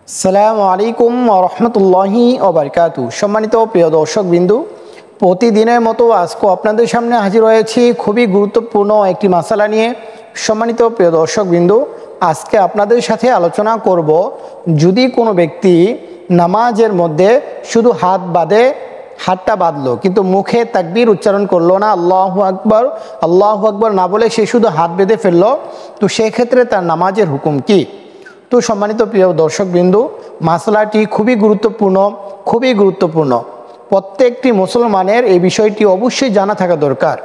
আসসালামু আলাইকুম ওয়া রাহমাতুল্লাহি ওয়া বারাকাতুহু। সম্মানিত প্রিয় দর্শকবৃন্দু, প্রতিদিনের মতো আজকে আপনাদের সামনে হাজির হয়েছি খুবই গুরুত্বপূর্ণ একটি মাসালা নিয়ে। সম্মানিত প্রিয় দর্শকবৃন্দু, আজকে আপনাদের সাথে আলোচনা করব, যদি কোনো ব্যক্তি নামাজের মধ্যে শুধু হাতটা বাঁধলো কিন্তু মুখে তাকবীর উচ্চারণ করলো না, আল্লাহু আকবার না বলে সে শুধু হাত বেঁধে ফেললো, তো সেক্ষেত্রে তার নামাজের হুকুম কি? তো সম্মানিত প্রিয় দর্শকবৃন্দু, মাসলাটি খুবই গুরুত্বপূর্ণ। প্রত্যেকটি মুসলমানের এই বিষয়টি অবশ্যই জানা থাকা দরকার।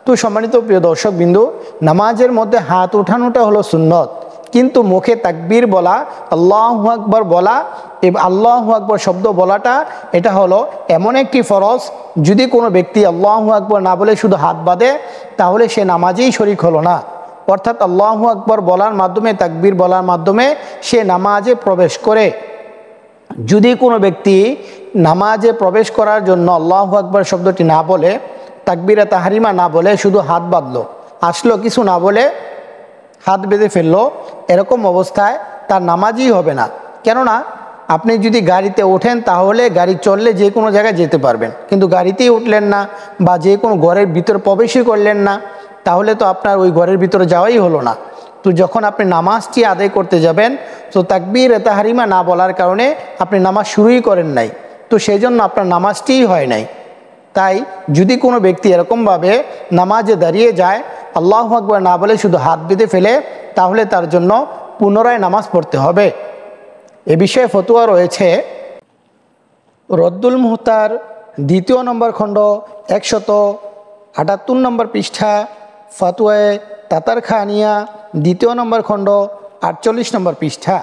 তো সম্মানিত প্রিয় দর্শকবৃন্দু, নামাজের মধ্যে হাত ওঠানোটা হলো সুন্নত, কিন্তু মুখে তাকবীর বলা, আল্লাহু আকবার বলা এবং আল্লাহু আকবার শব্দ বলাটা এটা হলো এমন একটি ফরজ, যদি কোনো ব্যক্তি আল্লাহু আকবার না বলে শুধু হাত বাঁধে তাহলে সে নামাজেই শরিক হলো না। অর্থাৎ আল্লাহু আকবার বলার মাধ্যমে, তাকবীর বলার মাধ্যমে সে নামাজে প্রবেশ করে। যদি কোনো ব্যক্তি নামাজে প্রবেশ করার জন্য আল্লাহু আকবার শব্দটি না বলে, তাকবীরে তাহরিমা না বলে, শুধু হাত বাঁধলো, আসলো কিছু না বলে হাত বেঁধে ফেললো, এরকম অবস্থায় তার নামাজই হবে না। কেননা আপনি যদি গাড়িতে ওঠেন তাহলে গাড়ি চললে যে কোনো জায়গায় যেতে পারবেন, কিন্তু গাড়িতেই উঠলেন না বা যে কোনো ঘরের ভিতর প্রবেশই করলেন না, তাহলে তো আপনার ওই ঘরের ভিতরে যাওয়াই হলো না। তো যখন আপনি নামাজটি আদায় করতে যাবেন, তো তাকবীর তাহরিমা না বলার কারণে আপনি নামাজ শুরুই করেন নাই, তো সেই জন্য আপনার নামাজটিই হয় নাই। তাই যদি কোনো ব্যক্তি এরকমভাবে নামাজে দাঁড়িয়ে যায়, আল্লাহু আকবার না বলে শুধু হাত বেঁধে ফেলে, তাহলে তার জন্য পুনরায় নামাজ পড়তে হবে। এ বিষয়ে ফতোয়া রয়েছে রদ্দুল মুহতার 2 নম্বর খণ্ড 178 নম্বর পৃষ্ঠা, ফতোয়ায়ে তাতারখানিয়া 2 নম্বর খণ্ড 48 নম্বর পৃষ্ঠা।